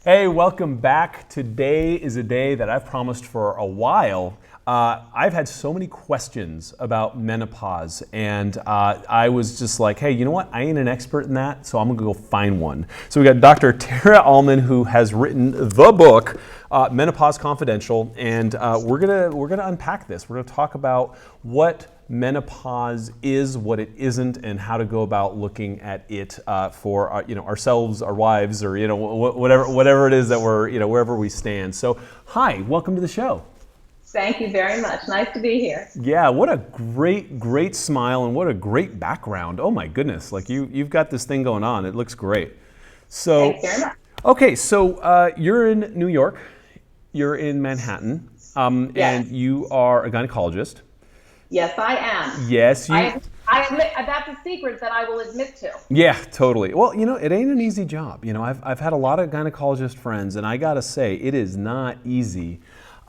Hey, welcome back. Today is a day that I've promised for a while. I've had so many questions about menopause, and I was just like, hey, you know what? I ain't an expert in that, so I'm gonna go find one. So we got Dr. Tara Allmen, who has written the book, Menopause Confidential, and we're gonna unpack this. We're gonna talk about what menopause is, what it isn't, and how to go about looking at it for ourselves, our wives, or whatever it is that we're wherever we stand. So, hi, welcome to the show. Thank you very much. Nice to be here. Yeah, what a great smile and what a great background. Oh my goodness, like you've got this thing going on. It looks great. So, Thanks very much. okay, so you're in New York, you're in Manhattan, Yes. and you are a gynecologist. Yes, I am. Yes, you. I admit that's a secret that I will admit to. Yeah, totally. Well, it ain't an easy job. I've had a lot of gynecologist friends, and I gotta say, it is not easy.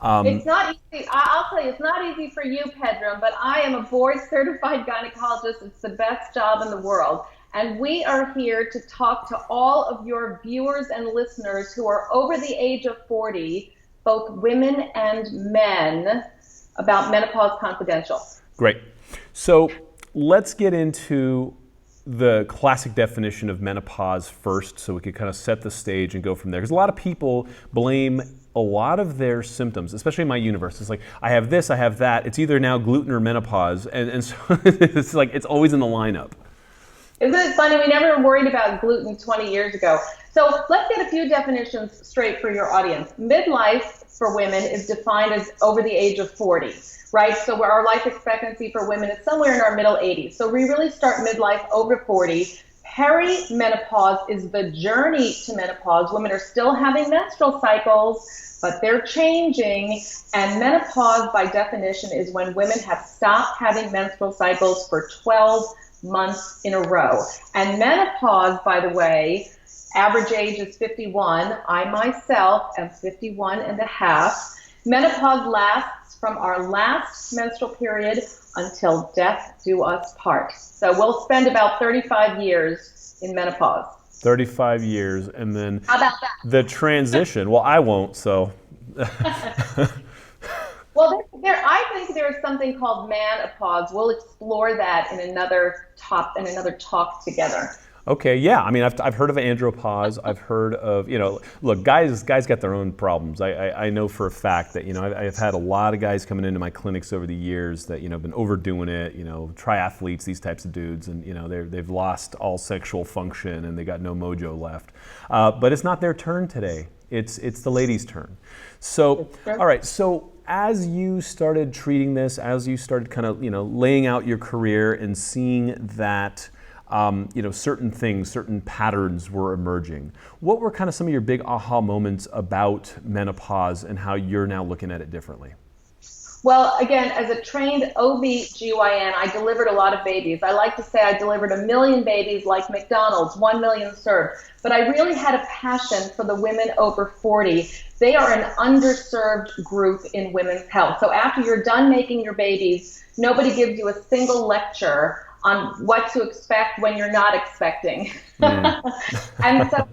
It's not easy. I'll tell you, it's not easy for you, Pedram, but I am a board-certified gynecologist. It's the best job in the world. And we are here to talk to all of your viewers and listeners who are over the age of 40, both women and men, about Menopause Confidential. Great. So let's get into the classic definition of menopause first, so we could kind of set the stage and go from there. Because a lot of people blame a lot of their symptoms, especially in my universe. It's like, I have this, I have that. It's either now gluten or menopause. And so it's like, it's always in the lineup. Isn't it funny? We never worried about gluten 20 years ago. So let's get a few definitions straight for your audience. Midlife for women is defined as over the age of 40, right? So our life expectancy for women is somewhere in our middle 80s. So we really start midlife over 40. Perimenopause is the journey to menopause. Women are still having menstrual cycles, but they're changing. And menopause, by definition, is when women have stopped having menstrual cycles for 12 months in a row. And menopause, by the way, average age is 51. I myself am 51 and a half. Menopause lasts from our last menstrual period until death do us part. So we'll spend about 35 years in menopause. 35 years, and then How about that? the transition. Well, I won't, so. Well, I think there's something called menopause. We'll explore that in another talk together. Okay, yeah. I mean, I've heard of andropause. I've heard of, look, guys got their own problems. I know for a fact that, I've had a lot of guys coming into my clinics over the years that, been overdoing it, triathletes, these types of dudes, and, they've lost all sexual function and they got no mojo left. But it's not their turn today. It's the ladies' turn. So, all right, so as you started treating this, as you started kind of, laying out your career and seeing that, certain things, certain patterns were emerging. What were kind of some of your big aha moments about menopause and how you're now looking at it differently? Well, again, as a trained OB/GYN, I delivered a lot of babies. I like to say I delivered 1 million babies like McDonald's, 1 million served. But I really had a passion for the women over 40. They are an underserved group in women's health. So after you're done making your babies, nobody gives you a single lecture on what to expect when you're not expecting. And so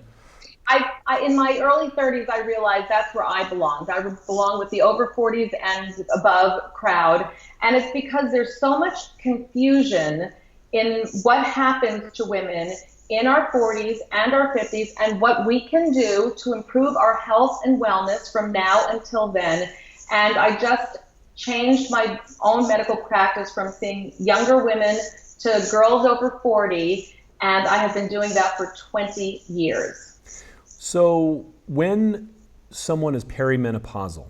I in my early 30s, I realized that's where I belonged. I belong with the over 40s and above crowd. And it's because there's so much confusion in what happens to women in our 40s and our 50s and what we can do to improve our health and wellness from now until then. And I just changed my own medical practice from seeing younger women to girls over 40, and I have been doing that for 20 years. So when someone is perimenopausal,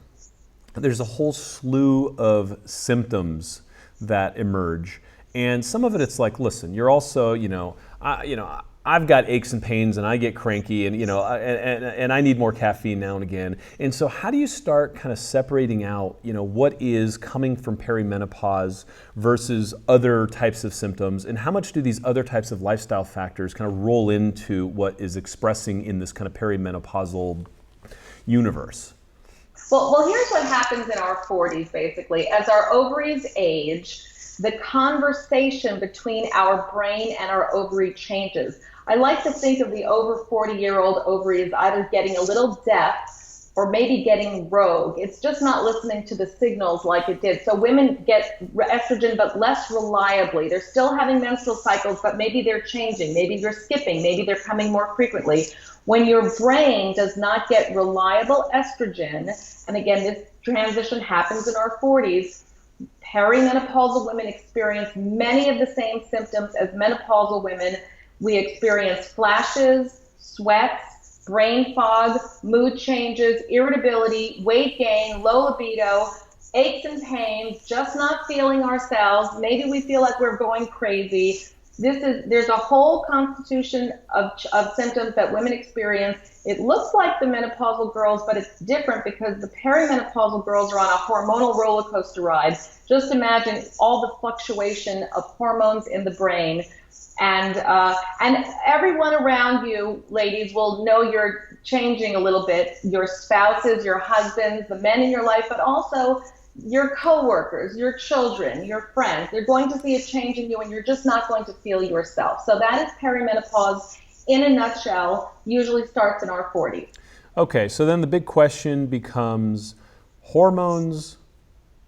there's a whole slew of symptoms that emerge. And some of it's like, listen, you're also, I've got aches and pains and I get cranky and, and I need more caffeine now and again. And so how do you start kind of separating out, what is coming from perimenopause versus other types of symptoms? And how much do these other types of lifestyle factors kind of roll into what is expressing in this kind of perimenopausal universe? Well, here's what happens in our 40s, basically. As our ovaries age, the conversation between our brain and our ovary changes. I like to think of the over 40-year-old ovary as either getting a little deaf or maybe getting rogue. It's just not listening to the signals like it did. So women get estrogen, but less reliably. They're still having menstrual cycles, but maybe they're changing. Maybe they're skipping. Maybe they're coming more frequently. When your brain does not get reliable estrogen, and again, this transition happens in our 40s, perimenopausal women experience many of the same symptoms as menopausal women. We experience flashes, sweats, brain fog, mood changes, irritability, weight gain, low libido, aches and pains, just not feeling ourselves. Maybe we feel like we're going crazy. There's a whole constitution of symptoms that women experience. It looks like the menopausal girls, but it's different because the perimenopausal girls are on a hormonal roller coaster ride. Just imagine all the fluctuation of hormones in the brain. And everyone around you, ladies, will know you're changing a little bit. Your spouses, your husbands, the men in your life, but also your coworkers, your children, your friends. They're going to see a change in you, and you're just not going to feel yourself. So that is perimenopause in a nutshell. Usually starts in our 40s. Okay, so then the big question becomes hormones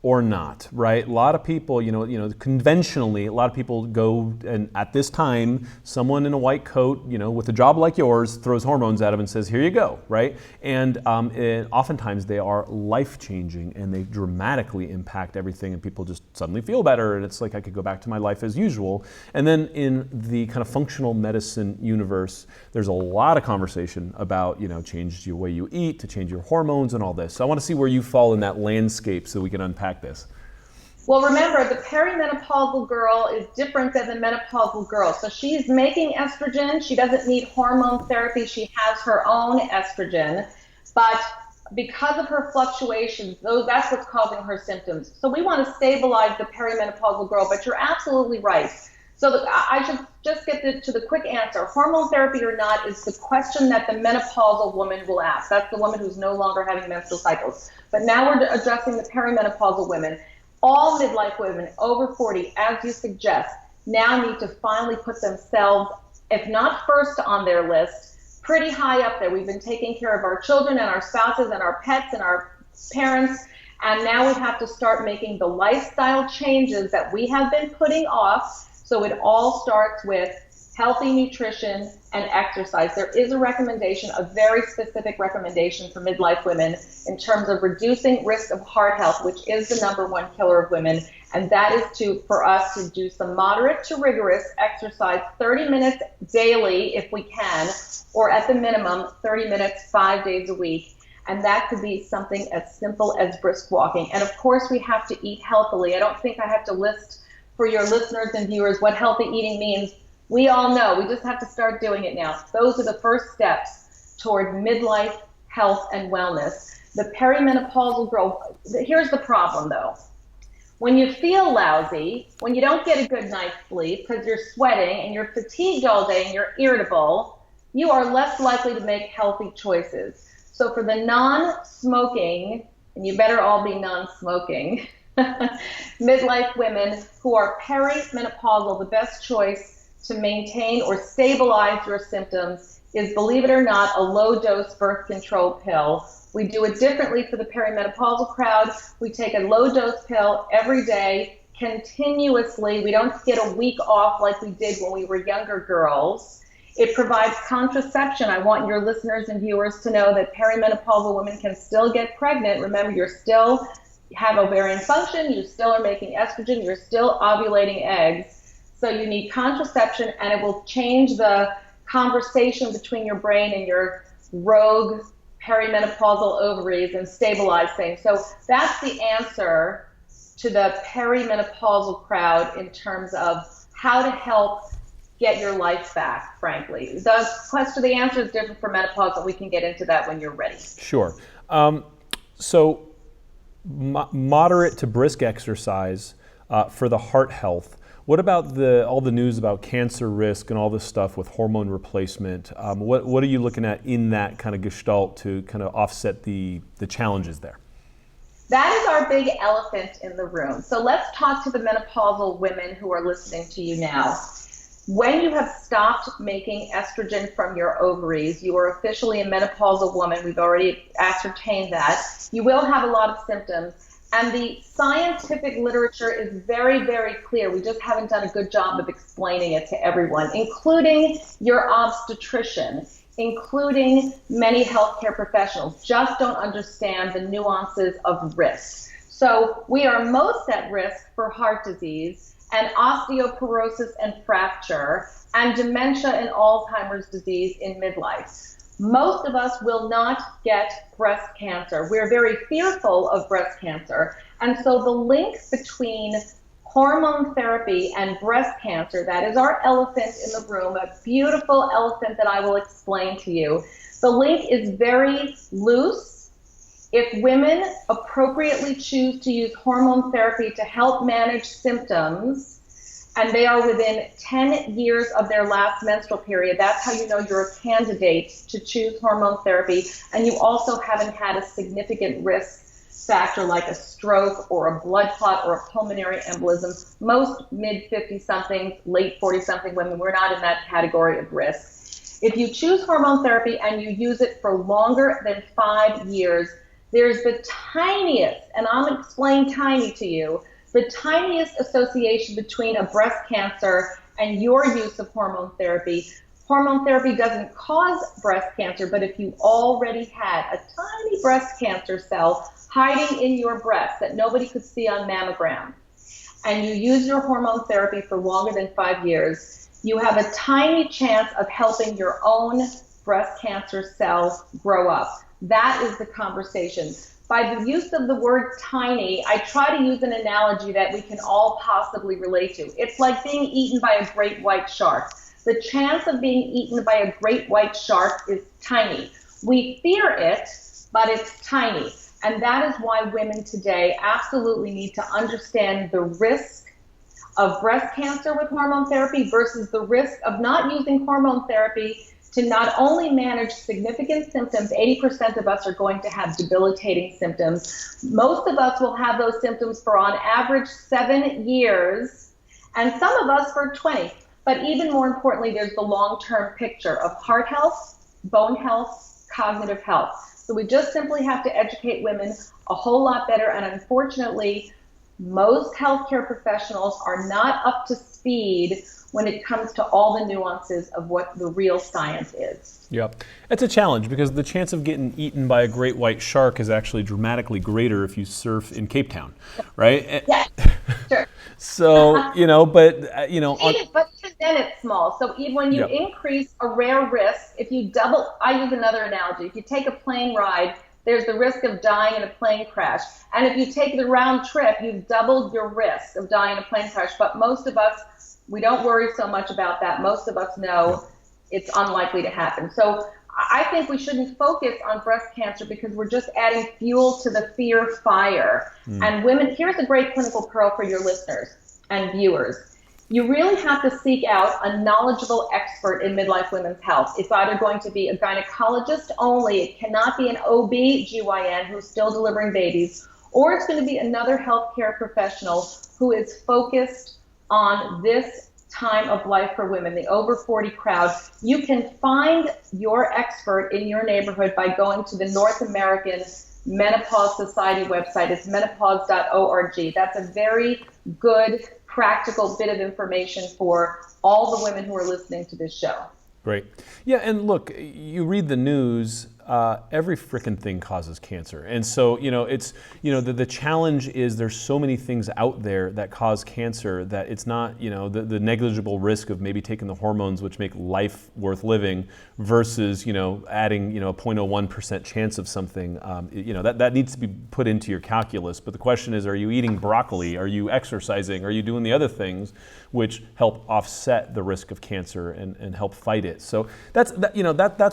or not, right? A lot of people, conventionally, a lot of people go, and at this time, someone in a white coat, with a job like yours, throws hormones at them and says, here you go, right? And oftentimes they are life-changing, and they dramatically impact everything, and people just suddenly feel better, and it's like I could go back to my life as usual. And then in the kind of functional medicine universe, there's a lot of conversation about, change your way you eat, to change your hormones and all this. So I want to see where you fall in that landscape so we can unpack this. Well, remember, the perimenopausal girl is different than the menopausal girl. So she's making estrogen. She doesn't need hormone therapy. She has her own estrogen. But because of her fluctuations, that's what's causing her symptoms. So we want to stabilize the perimenopausal girl, but you're absolutely right. So I should just get to the quick answer. Hormone therapy or not is the question that the menopausal woman will ask. That's the woman who's no longer having menstrual cycles. But now we're addressing the perimenopausal women. All midlife women over 40, as you suggest, now need to finally put themselves, if not first on their list, pretty high up there. We've been taking care of our children and our spouses and our pets and our parents, and now we have to start making the lifestyle changes that we have been putting off. So it all starts with healthy nutrition and exercise. There is a recommendation, a very specific recommendation for midlife women in terms of reducing risk of heart health, which is the #1 killer of women. And that is for us to do some moderate to rigorous exercise, 30 minutes daily if we can, or at the minimum 30 minutes 5 days a week. And that could be something as simple as brisk walking. And of course we have to eat healthily. I don't think I have to list for your listeners and viewers what healthy eating means. We all know. We just have to start doing it now. Those are the first steps toward midlife health and wellness. The perimenopausal girl, here's the problem though. When you feel lousy, when you don't get a good night's sleep because you're sweating and you're fatigued all day and you're irritable, you are less likely to make healthy choices. So for the non-smoking, and you better all be non-smoking, midlife women who are perimenopausal, the best choice to maintain or stabilize your symptoms is, believe it or not, a low-dose birth control pill. We do it differently for the perimenopausal crowd. We take a low-dose pill every day, continuously. We don't get a week off like we did when we were younger girls. It provides contraception. I want your listeners and viewers to know that perimenopausal women can still get pregnant. Remember, you're still have ovarian function, you still are making estrogen, you're still ovulating eggs. So you need contraception, and it will change the conversation between your brain and your rogue perimenopausal ovaries and stabilize things. So that's the answer to the perimenopausal crowd in terms of how to help get your life back, frankly. The answer is different for menopause, but we can get into that when you're ready. Sure. So moderate to brisk exercise for the heart health. What about all the news about cancer risk and all this stuff with hormone replacement? What are you looking at in that kind of gestalt to kind of offset the challenges there? That is our big elephant in the room. So let's talk to the menopausal women who are listening to you now. When you have stopped making estrogen from your ovaries, you are officially a menopausal woman. We've already ascertained that. You will have a lot of symptoms. And the scientific literature is very, very clear. We just haven't done a good job of explaining it to everyone, including your obstetrician, including many healthcare professionals, just don't understand the nuances of risk. So we are most at risk for heart disease and osteoporosis and fracture and dementia and Alzheimer's disease in midlife. Most of us will not get breast cancer. We're very fearful of breast cancer. And so the link between hormone therapy and breast cancer, that is our elephant in the room, a beautiful elephant that I will explain to you. The link is very loose. If women appropriately choose to use hormone therapy to help manage symptoms, and they are within 10 years of their last menstrual period, that's how you know you're a candidate to choose hormone therapy, and you also haven't had a significant risk factor like a stroke or a blood clot or a pulmonary embolism. Most mid-50-somethings, late 40-something women, we're not in that category of risk. If you choose hormone therapy and you use it for longer than 5 years, there's the tiniest, and I'll explain tiny to you, the tiniest association between a breast cancer and your use of hormone therapy. Hormone therapy doesn't cause breast cancer, but if you already had a tiny breast cancer cell hiding in your breast that nobody could see on mammogram, and you use your hormone therapy for longer than 5 years, you have a tiny chance of helping your own breast cancer cells grow up. That is the conversation. By the use of the word tiny, I try to use an analogy that we can all possibly relate to. It's like being eaten by a great white shark. The chance of being eaten by a great white shark is tiny. We fear it, but it's tiny. And that is why women today absolutely need to understand the risk of breast cancer with hormone therapy versus the risk of not using hormone therapy to not only manage significant symptoms. 80% of us are going to have debilitating symptoms. Most of us will have those symptoms for on average 7 years, and some of us for 20. But even more importantly, there's the long-term picture of heart health, bone health, cognitive health. So we just simply have to educate women a whole lot better, and unfortunately, most healthcare professionals are not up to speed when it comes to all the nuances of what the real science is. Yep. It's a challenge because the chance of getting eaten by a great white shark is actually dramatically greater if you surf in Cape Town, right? Yeah, sure. So, but, but even then it's small. So even when you increase a rare risk, if you double, I use another analogy. If you take a plane ride, there's the risk of dying in a plane crash. And if you take the round trip, you've doubled your risk of dying in a plane crash. But most of us, we don't worry so much about that. Most of us know it's unlikely to happen. So I think we shouldn't focus on breast cancer because we're just adding fuel to the fear fire. And women, here's a great clinical pearl for your listeners and viewers. You really have to seek out a knowledgeable expert in midlife women's health. It's either going to be a gynecologist only, it cannot be an OB/GYN who's still delivering babies, or it's going to be another healthcare professional who is focused on this time of life for women, the over 40 crowd. You can find your expert in your neighborhood by going to the North American Menopause Society website. It's menopause.org. That's a very good, practical bit of information for all the women who are listening to this show. Great. Yeah, and look, you read the news, every frickin' thing causes cancer. And so, it's, the challenge is there's so many things out there that cause cancer that it's not, the negligible risk of maybe taking the hormones which make life worth living versus, adding, a 0.01% chance of something, that needs to be put into your calculus. But the question is, are you eating broccoli? Are you exercising? Are you doing the other things which help offset the risk of cancer and help fight it? So that's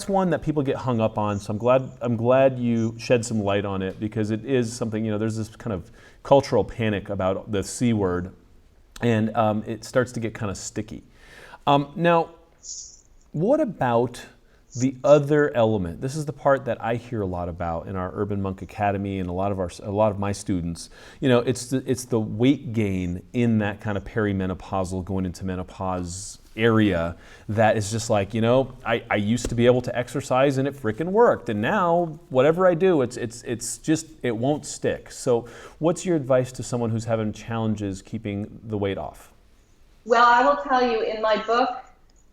one that people get hung up on. So I'm glad you shed some light on it because it is something, there's this kind of cultural panic about the C word, and it starts to get kind of sticky. Now, what about The other element, this is the part that I hear a lot about in our Urban Monk Academy and a lot of my students. It's the weight gain in that kind of perimenopausal going into menopause area that is just like, I used to be able to exercise and it freaking worked, and now whatever I do, it's just, it won't stick. So what's your advice to someone who's having challenges keeping the weight off? Well, I will tell you, in my book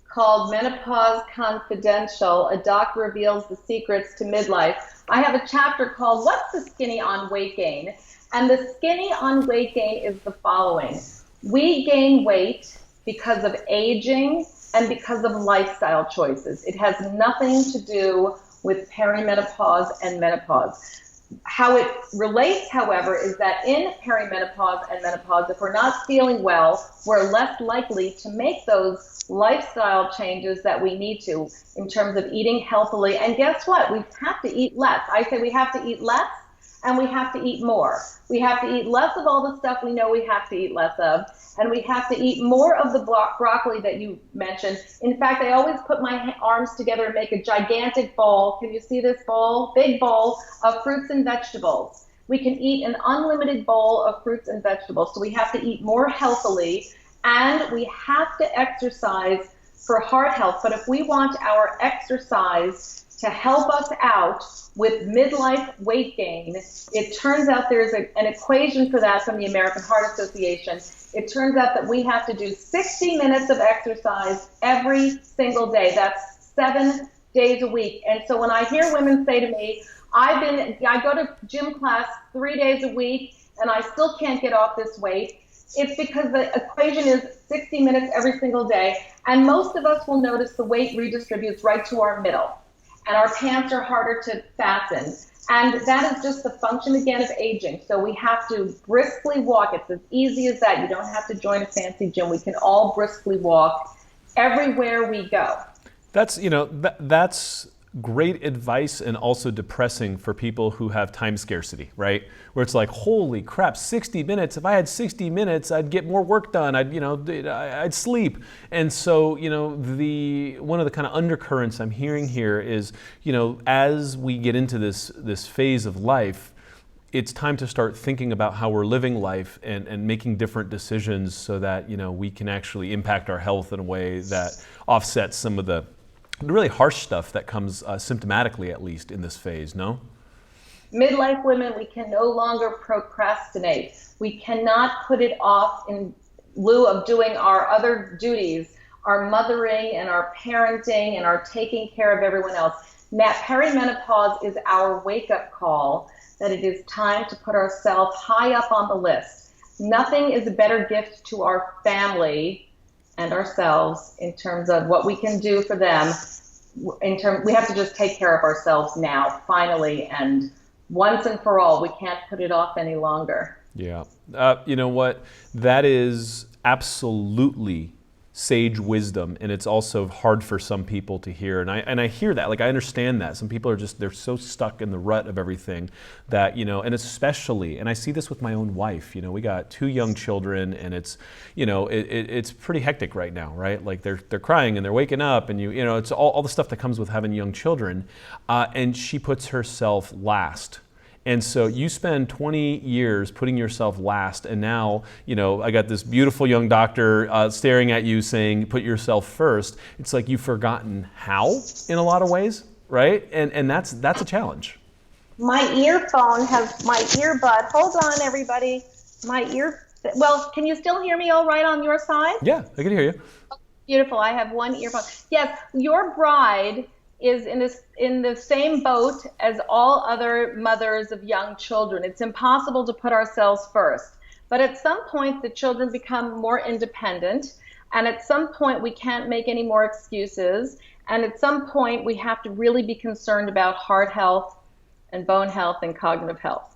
called Menopause Confidential, a doc reveals the secrets to midlife, I have a chapter called What's the Skinny on Weight Gain? And the skinny on weight gain is the following. We gain weight because of aging and because of lifestyle choices. It has nothing to do with perimenopause and menopause. How it relates, however, is that in perimenopause and menopause, if we're not feeling well, we're less likely to make those lifestyle changes that we need to in terms of eating healthily. And guess what? We have to eat less. I say we have to eat less and we have to eat more. We have to eat less of all the stuff we know we have to eat less of, and we have to eat more of the broccoli that you mentioned. In fact, I always put my arms together and make a gigantic bowl. Can you see this bowl? Big bowl of fruits and vegetables. We can eat an unlimited bowl of fruits and vegetables. So we have to eat more healthily, and we have to exercise for heart health. But if we want our exercise to help us out with midlife weight gain, it turns out there's an equation for that from the American Heart Association. It turns out that we have to do 60 minutes of exercise every single day. That's 7 days a week. And so when I hear women say to me, I go to gym class 3 days a week and I still can't get off this weight, it's because the equation is 60 minutes every single day. And most of us will notice the weight redistributes right to our middle, and our pants are harder to fasten. And that is just the function, again, of aging. So we have to briskly walk. It's as easy as that. You don't have to join a fancy gym. We can all briskly walk everywhere we go. That's, that's great advice, and also depressing for people who have time scarcity, right? Where it's like, holy crap, 60 minutes. If I had 60 minutes, I'd get more work done. I'd sleep. And so, one of the kind of undercurrents I'm hearing here is, as we get into this phase of life, it's time to start thinking about how we're living life and making different decisions so that, we can actually impact our health in a way that offsets some of the really harsh stuff that comes symptomatically, at least in this phase, no? Midlife women, we can no longer procrastinate. We cannot put it off in lieu of doing our other duties, our mothering and our parenting and our taking care of everyone else. Perimenopause is our wake-up call that it is time to put ourselves high up on the list. Nothing is a better gift to our family and ourselves in terms of what we can do for them. We have to just take care of ourselves now, finally, and once and for all. We can't put it off any longer. Yeah. You know what? That is absolutely sage wisdom, and it's also hard for some people to hear. And I hear that, I understand that. Some people are they're so stuck in the rut of everything that, and especially, and I see this with my own wife, we got 2 young children, and it's, it's pretty hectic right now, right? Like they're crying and they're waking up, and it's all the stuff that comes with having young children. And she puts herself last. And so you spend 20 years putting yourself last, and now, I got this beautiful young doctor staring at you saying, put yourself first. It's like you've forgotten how in a lot of ways, right? And that's a challenge. My earphone has my earbud. Hold on, everybody. Well, can you still hear me all right on your side? Yeah, I can hear you. Beautiful. I have one earphone. Yes, your bride is in the same boat as all other mothers of young children. It's impossible to put ourselves first. But at some point, the children become more independent. And at some point, we can't make any more excuses. And at some point, we have to really be concerned about heart health and bone health and cognitive health.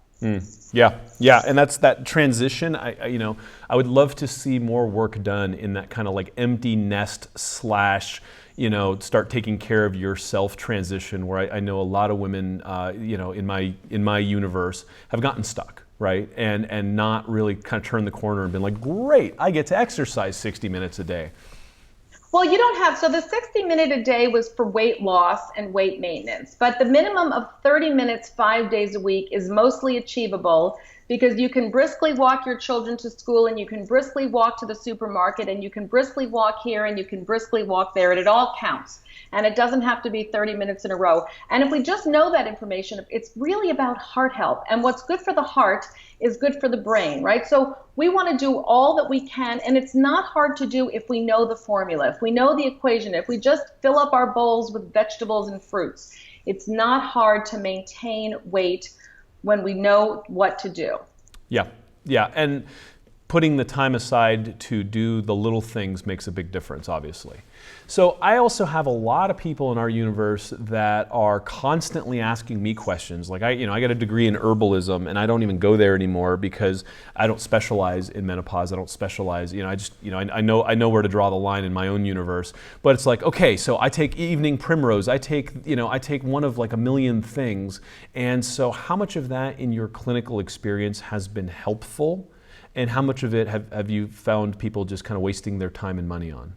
Yeah, and that's that transition. I would love to see more work done in that kind of empty nest / start taking care of yourself transition, where I know a lot of women, in my universe, have gotten stuck, right, and not really kind of turned the corner and been like, great, I get to exercise 60 minutes a day. Well, you don't have, so the 60-minute a day was for weight loss and weight maintenance, but the minimum of 30 minutes 5 days a week is mostly achievable because you can briskly walk your children to school and you can briskly walk to the supermarket and you can briskly walk here and you can briskly walk there, and it all counts. And it doesn't have to be 30 minutes in a row. And if we just know that information, it's really about heart health. And what's good for the heart is good for the brain, right? So we want to do all that we can, and it's not hard to do if we know the formula, if we know the equation, if we just fill up our bowls with vegetables and fruits. It's not hard to maintain weight when we know what to do. Yeah, yeah, and putting the time aside to do the little things makes a big difference, obviously. So I also have a lot of people in our universe that are constantly asking me questions. Like I got a degree in herbalism, and I don't even go there anymore because I don't specialize in menopause. I don't specialize. I know where to draw the line in my own universe. But it's like, okay, so I take evening primrose. I take one of like a million things. And so, how much of that in your clinical experience has been helpful, and how much of it have you found people just kind of wasting their time and money on?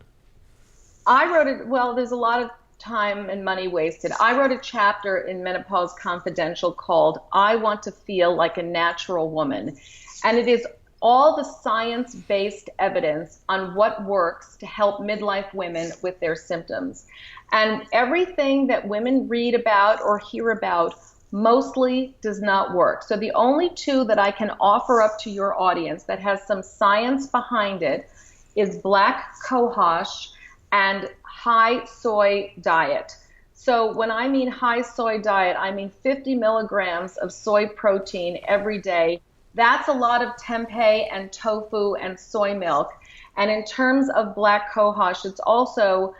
There's a lot of time and money wasted. I wrote a chapter in Menopause Confidential called I Want to Feel Like a Natural Woman. And it is all the science-based evidence on what works to help midlife women with their symptoms. And everything that women read about or hear about mostly does not work. So the only two that I can offer up to your audience that has some science behind it is black cohosh and high soy diet. So when I mean high soy diet, I mean 50 milligrams of soy protein every day. That's a lot of tempeh and tofu and soy milk. And in terms of black cohosh, it's also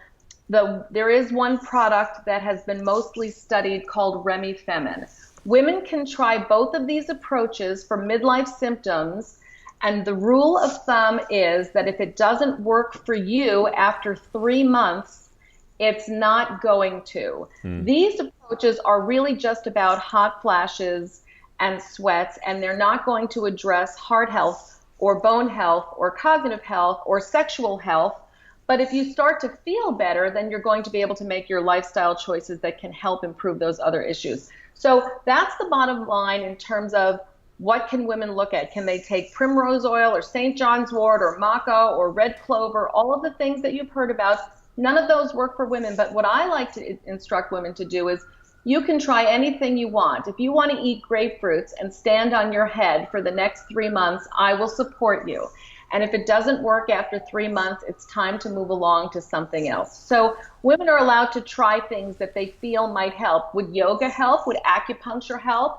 there is one product that has been mostly studied called Remifemin. Women can try both of these approaches for midlife symptoms, and the rule of thumb is that if it doesn't work for you after 3 months, it's not going to. These approaches are really just about hot flashes and sweats, and they're not going to address heart health or bone health or cognitive health or sexual health. But if you start to feel better, then you're going to be able to make your lifestyle choices that can help improve those other issues. So that's the bottom line in terms of what can women look at. Can they take primrose oil or St. John's wort or maca or red clover, all of the things that you've heard about? None of those work for women. But what I like to instruct women to do is you can try anything you want. If you want to eat grapefruits and stand on your head for the next 3 months, I will support you. And if it doesn't work after 3 months, it's time to move along to something else. So women are allowed to try things that they feel might help. Would yoga help? Would acupuncture help?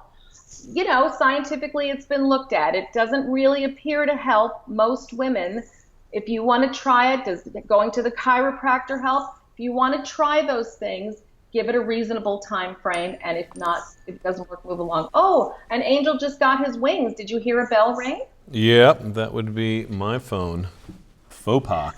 Scientifically it's been looked at. It doesn't really appear to help most women. If you want to try it, does going to the chiropractor help? If you want to try those things, give it a reasonable time frame. And if not, if it doesn't work, move along. Oh, an angel just got his wings. Did you hear a bell ring? Yep, that would be my phone. Faux pas.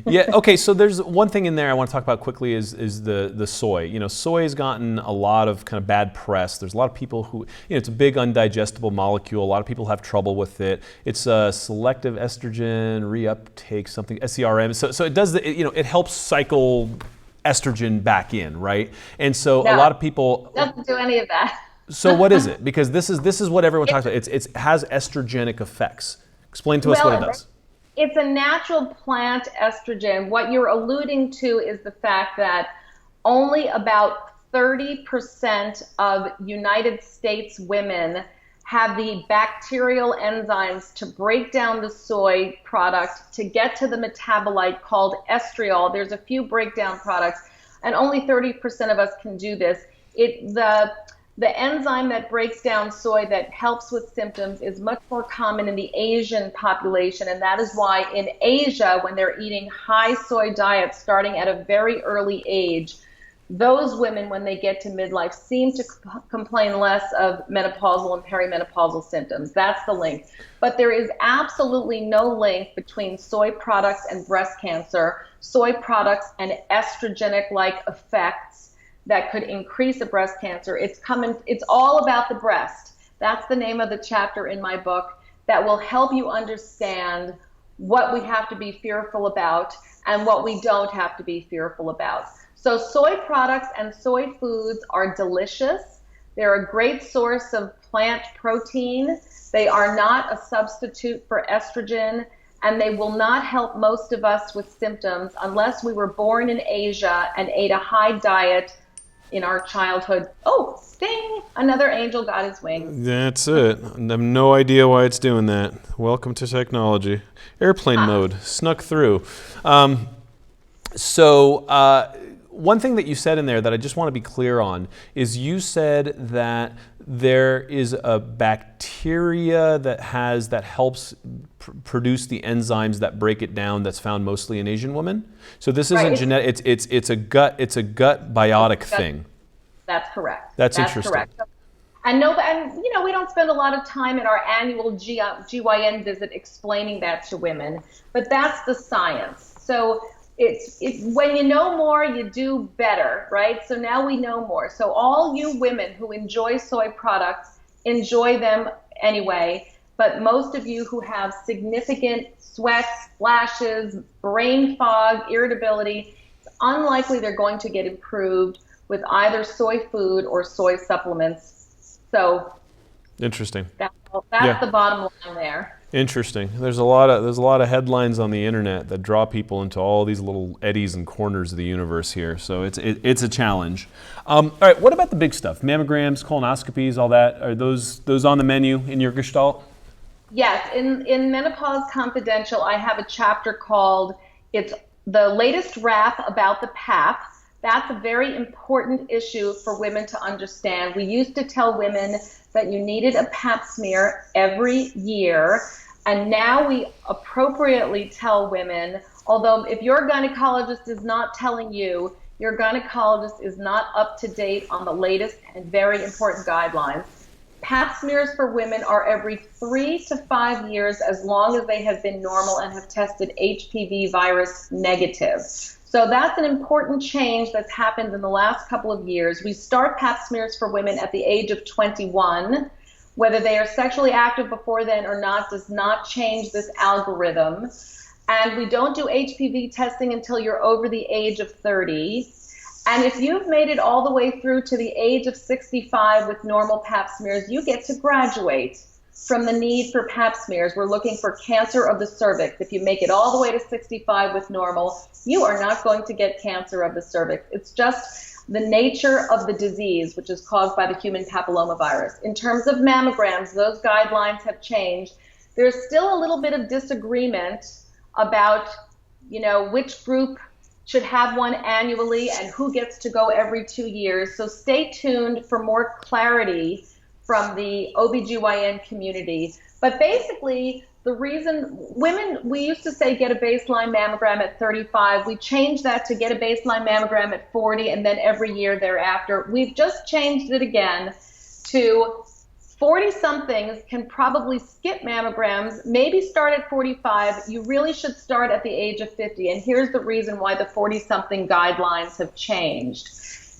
Yeah, okay, so there's one thing in there I want to talk about quickly is the soy. Soy has gotten a lot of kind of bad press. There's a lot of people who, it's a big undigestible molecule. A lot of people have trouble with it. It's a selective estrogen reuptake, something, SERM. So it does, it helps cycle estrogen back in, right? And so a lot of people... Doesn't do any of that. So what is it? Because this is what everyone talks about. It has estrogenic effects. Explain to us what it does. It's a natural plant estrogen. What you're alluding to is the fact that only about 30% of United States women have the bacterial enzymes to break down the soy product to get to the metabolite called estriol. There's a few breakdown products, and only 30% of us can do this. The enzyme that breaks down soy that helps with symptoms is much more common in the Asian population, and that is why in Asia, when they're eating high soy diets starting at a very early age, those women, when they get to midlife, seem to complain less of menopausal and perimenopausal symptoms. That's the link. But there is absolutely no link between soy products and breast cancer, soy products and estrogenic-like effects that could increase a breast cancer. It's all about the breast. That's the name of the chapter in my book that will help you understand what we have to be fearful about and what we don't have to be fearful about. So soy products and soy foods are delicious. They're a great source of plant protein. They are not a substitute for estrogen, and they will not help most of us with symptoms unless we were born in Asia and ate a high diet in our childhood. Oh, ding, another angel got his wings. That's it. I have no idea why it's doing that. Welcome to technology. Airplane mode, snuck through. One thing that you said in there that I just want to be clear on is you said that there is a bacteria that helps produce the enzymes that break it down that's found mostly in Asian women. So this isn't genetic. It's a gut biotic thing. That's correct. That's interesting. Correct. And we don't spend a lot of time in our annual GYN visit explaining that to women, but that's the science. So it's when you know more, you do better, right? So now we know more. So all you women who enjoy soy products, enjoy them anyway. But most of you who have significant sweats, flashes, brain fog, irritability, it's unlikely they're going to get improved with either soy food or soy supplements. So interesting. That's the bottom line there. Interesting. There's a lot of headlines on the internet that draw people into all these little eddies and corners of the universe here. So it's a challenge. All right, what about the big stuff? Mammograms, colonoscopies, all that. Are those on the menu in your gestalt? Yes. In Menopause Confidential, I have a chapter called "It's the Latest Rap About the Pap." That's a very important issue for women to understand. We used to tell women that you needed a pap smear every year. And now we appropriately tell women, although if your gynecologist is not telling you, your gynecologist is not up to date on the latest and very important guidelines. Pap smears for women are every 3 to 5 years as long as they have been normal and have tested HPV virus negative. So that's an important change that's happened in the last couple of years. We start pap smears for women at the age of 21. Whether they are sexually active before then or not does not change this algorithm. And we don't do HPV testing until you're over the age of 30. And if you've made it all the way through to the age of 65 with normal pap smears, you get to graduate from the need for pap smears. We're looking for cancer of the cervix. If you make it all the way to 65 with normal, you are not going to get cancer of the cervix. It's just the nature of the disease, which is caused by the human papillomavirus. In terms of mammograms, those guidelines have changed. There's still a little bit of disagreement about, which group should have one annually and who gets to go every 2 years. So stay tuned for more clarity from the OBGYN community. But basically, the reason we used to say get a baseline mammogram at 35. We changed that to get a baseline mammogram at 40 and then every year thereafter. We've just changed it again to 40-somethings can probably skip mammograms, maybe start at 45. You really should start at the age of 50. And here's the reason why the 40-something guidelines have changed.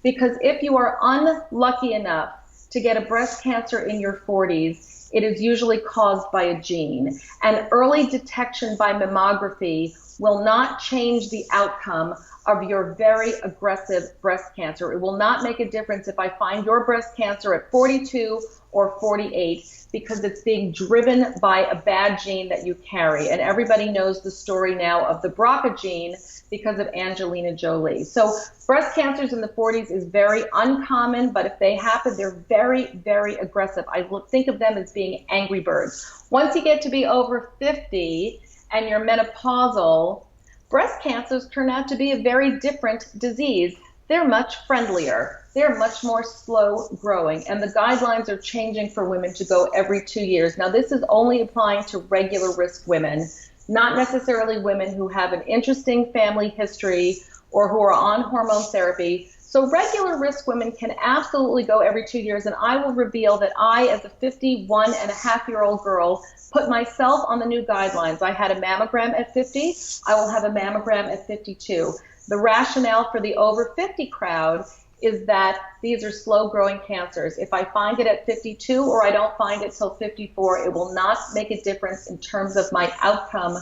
Because if you are unlucky enough to get a breast cancer in your 40s, it is usually caused by a gene. And early detection by mammography will not change the outcome of your very aggressive breast cancer. It will not make a difference if I find your breast cancer at 42 or 48 because it's being driven by a bad gene that you carry. And everybody knows the story now of the BRCA gene because of Angelina Jolie. So breast cancers in the 40s is very uncommon, but if they happen, they're very, very aggressive. I think of them as being angry birds. Once you get to be over 50 and you're menopausal, breast cancers turn out to be a very different disease. They're much friendlier. They're much more slow growing. And the guidelines are changing for women to go every 2 years. Now, this is only applying to regular risk women, not necessarily women who have an interesting family history or who are on hormone therapy. So regular risk women can absolutely go every 2 years. And I will reveal that I, as a 51-and-a-half-year-old girl, put myself on the new guidelines. I had a mammogram at 50. I will have a mammogram at 52. The rationale for the over 50 crowd is that these are slow-growing cancers. If I find it at 52 or I don't find it till 54, it will not make a difference in terms of my outcome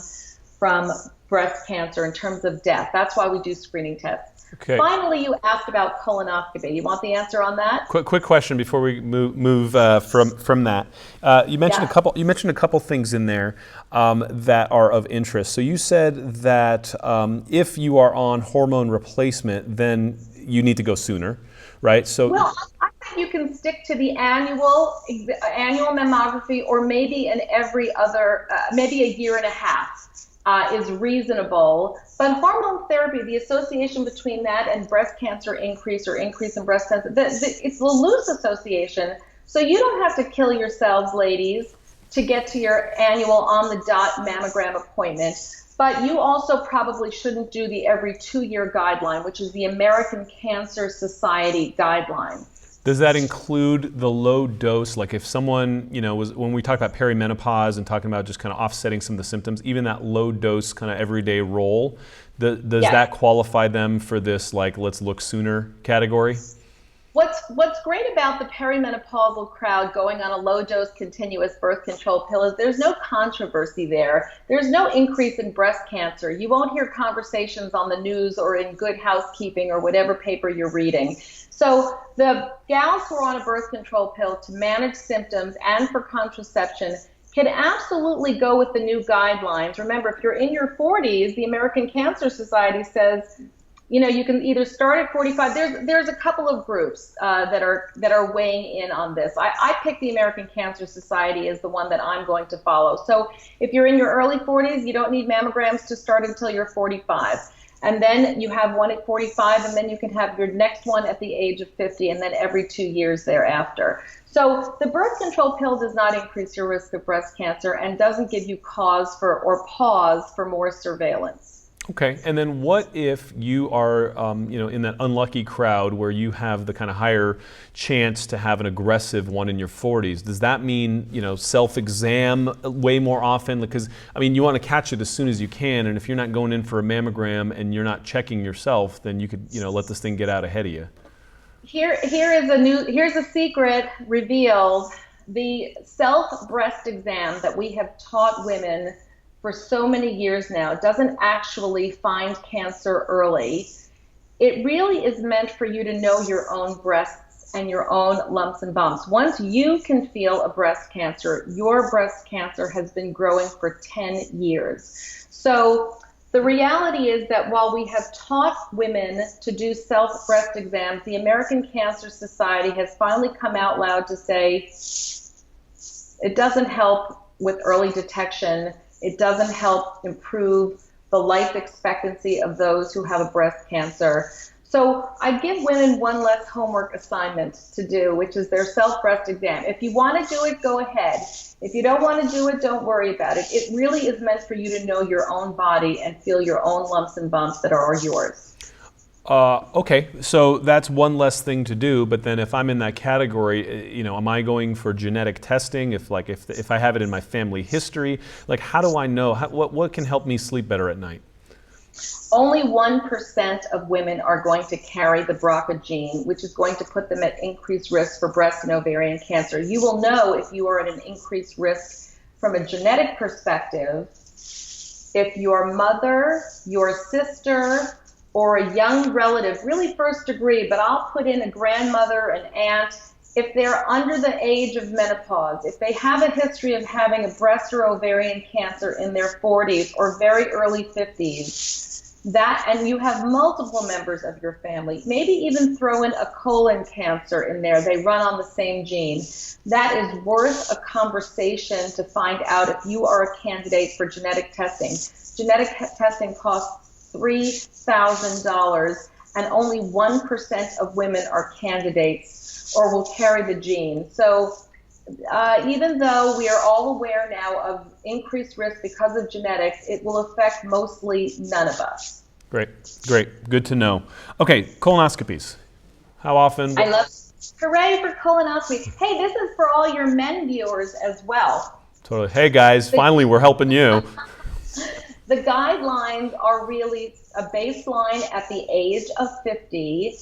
from breast cancer in terms of death. That's why we do screening tests. Okay. Finally, you asked about colonoscopy. You want the answer on that? Quick question before we move from that. You mentioned a couple things in there that are of interest. So you said that if you are on hormone replacement, then you need to go sooner, right? So well, I think you can stick to the annual mammography, or maybe in every other, maybe a year and a half. Is reasonable, but hormone therapy, the association between that and breast cancer increase or increase in breast cancer, it's a loose association. So you don't have to kill yourselves, ladies, to get to your annual on-the-dot mammogram appointment. But you also probably shouldn't do the every 2-year guideline, which is the American Cancer Society guideline. Does that include the low dose? Like if someone, was, when we talk about perimenopause and talking about just kind of offsetting some of the symptoms, even that low dose kind of everyday role, does that qualify them for this, like, let's look sooner category? What's great about the perimenopausal crowd going on a low-dose continuous birth control pill is there's no controversy there. There's no increase in breast cancer. You won't hear conversations on the news or in Good Housekeeping or whatever paper you're reading. So the gals who are on a birth control pill to manage symptoms and for contraception can absolutely go with the new guidelines. Remember, if you're in your 40s, the American Cancer Society says, you can either start at 45. There's a couple of groups that are weighing in on this. I picked the American Cancer Society as the one that I'm going to follow. So if you're in your early 40s, you don't need mammograms to start until you're 45. And then you have one at 45, and then you can have your next one at the age of 50, and then every 2 years thereafter. So the birth control pill does not increase your risk of breast cancer and doesn't give you cause for or pause for more surveillance. Okay, and then what if you are, in that unlucky crowd where you have the kind of higher chance to have an aggressive one in your 40s? Does that mean, self-exam way more often? Because, you want to catch it as soon as you can, and if you're not going in for a mammogram and you're not checking yourself, then you could, let this thing get out ahead of you. Here's a secret revealed. The self-breast exam that we have taught women for so many years now doesn't actually find cancer early. It really is meant for you to know your own breasts and your own lumps and bumps. Once you can feel a breast cancer, your breast cancer has been growing for 10 years. So the reality is that while we have taught women to do self-breast exams, the American Cancer Society has finally come out loud to say it doesn't help with early detection. It doesn't help improve the life expectancy of those who have a breast cancer. So I give women one less homework assignment to do, which is their self-breast exam. If you want to do it, go ahead. If you don't want to do it, don't worry about it. It really is meant for you to know your own body and feel your own lumps and bumps that are yours. Okay, so that's one less thing to do, but then if I'm in that category, am I going for genetic testing? If I have it in my family history, how do I know? What can help me sleep better at night? Only 1% of women are going to carry the BRCA gene, which is going to put them at increased risk for breast and ovarian cancer. You will know if you are at an increased risk from a genetic perspective if your mother, your sister, or a young relative, really first degree, but I'll put in a grandmother, an aunt, if they're under the age of menopause, if they have a history of having a breast or ovarian cancer in their 40s or very early 50s, and you have multiple members of your family, maybe even throw in a colon cancer in there, they run on the same gene, that is worth a conversation to find out if you are a candidate for genetic testing. Genetic testing costs $3,000, and only 1% of women are candidates or will carry the gene. So even though we are all aware now of increased risk because of genetics, it will affect mostly none of us. Great. Good to know. Okay, colonoscopies. How often? Hooray for colonoscopy. Hey, this is for all your men viewers as well. Totally. Hey guys, finally we're helping you. The guidelines are really a baseline at the age of 50.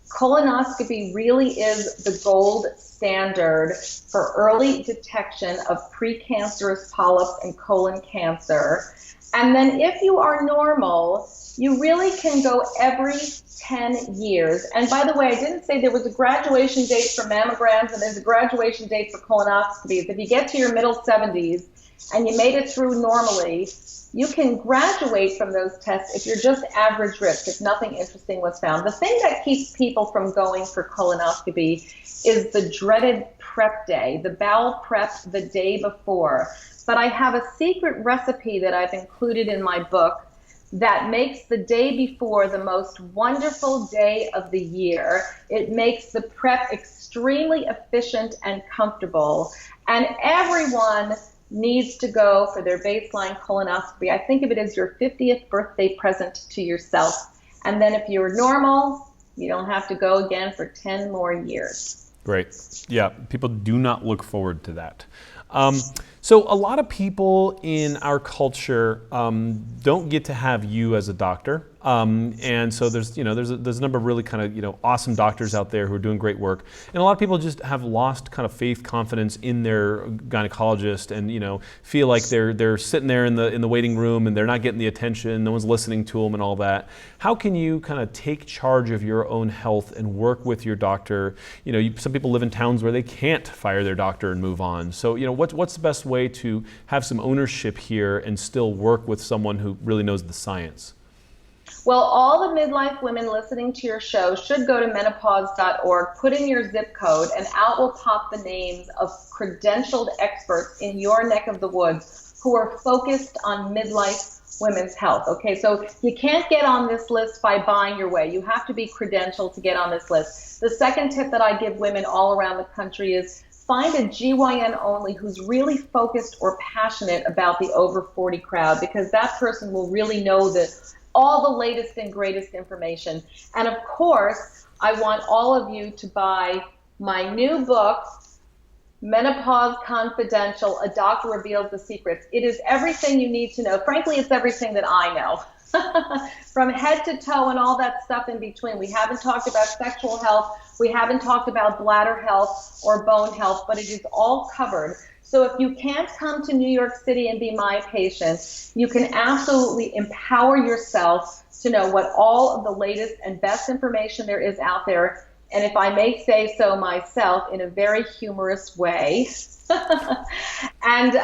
Colonoscopy really is the gold standard for early detection of precancerous polyps and colon cancer. And then if you are normal, you really can go every 10 years. And by the way, I didn't say there was a graduation date for mammograms and there's a graduation date for colonoscopies. If you get to your middle 70s and you made it through normally, you can graduate from those tests if you're just average risk, if nothing interesting was found. The thing that keeps people from going for colonoscopy is the dreaded prep day, the bowel prep the day before. But I have a secret recipe that I've included in my book that makes the day before the most wonderful day of the year. It makes the prep extremely efficient and comfortable. And everyone needs to go for their baseline colonoscopy. I think of it as your 50th birthday present to yourself. And then if you're normal, you don't have to go again for 10 more years. Great. Yeah, people do not look forward to that. So a lot of people in our culture don't get to have you as a doctor. And so there's a number of really kind of, awesome doctors out there who are doing great work. And a lot of people just have lost kind of faith, confidence in their gynecologist and, feel like they're sitting there in the waiting room and they're not getting the attention, no one's listening to them and all that. How can you kind of take charge of your own health and work with your doctor? Some people live in towns where they can't fire their doctor and move on. So, what's the best way to have some ownership here and still work with someone who really knows the science? Well, all the midlife women listening to your show should go to menopause.org, put in your zip code, and out will pop the names of credentialed experts in your neck of the woods who are focused on midlife women's health. Okay, so you can't get on this list by buying your way. You have to be credentialed to get on this list. The second tip that I give women all around the country is find a GYN only who's really focused or passionate about the over 40 crowd, because that person will really know all the latest and greatest information. And of course, I want all of you to buy my new book, Menopause Confidential, A Doctor Reveals the Secrets. It is everything you need to know. Frankly, it's everything that I know. From head to toe and all that stuff in between. We haven't talked about sexual health. We haven't talked about bladder health or bone health, but it is all covered. So if you can't come to New York City and be my patient, you can absolutely empower yourself to know what all of the latest and best information there is out there. And if I may say so myself, in a very humorous way, and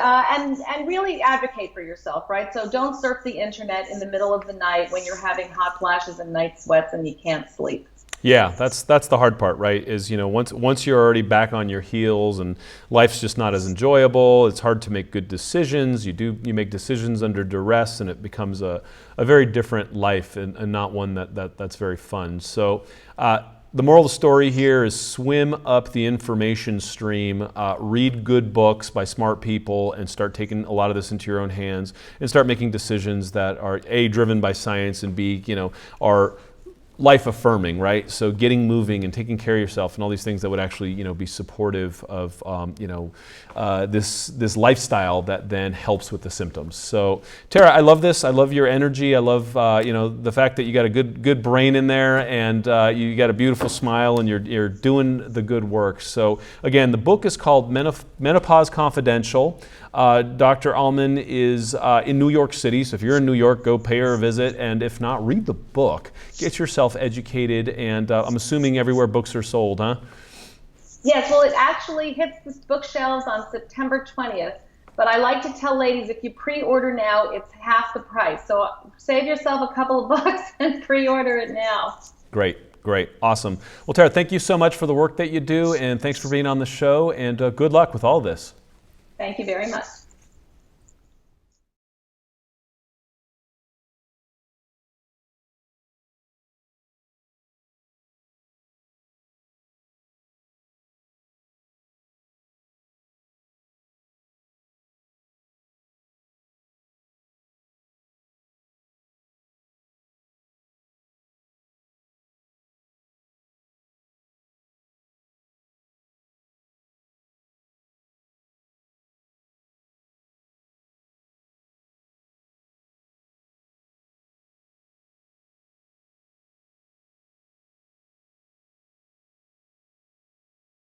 really advocate for yourself, right? So don't surf the internet in the middle of the night when you're having hot flashes and night sweats and you can't sleep. Yeah, that's the hard part, right? Is once you're already back on your heels and life's just not as enjoyable, it's hard to make good decisions. You make decisions under duress, and it becomes a very different life and not one that's very fun. So the moral of the story here is swim up the information stream, read good books by smart people, and start taking a lot of this into your own hands and start making decisions that are A, driven by science, and B, are life affirming, right? So getting moving and taking care of yourself and all these things that would actually, be supportive of, this lifestyle that then helps with the symptoms. So Tara, I love this. I love your energy. I love, the fact that you got a good brain in there, and you got a beautiful smile, and you're doing the good work. So again, the book is called Menopause Confidential. Dr. Allmen is in New York City, so if you're in New York, go pay her a visit, and if not, read the book. Get yourself educated, and I'm assuming everywhere books are sold, huh? Yes, well, it actually hits the bookshelves on September 20th, but I like to tell ladies, if you pre-order now, it's half the price. So save yourself a couple of bucks and pre-order it now. Great, awesome. Well, Tara, thank you so much for the work that you do, and thanks for being on the show, and good luck with all this. Thank you very much.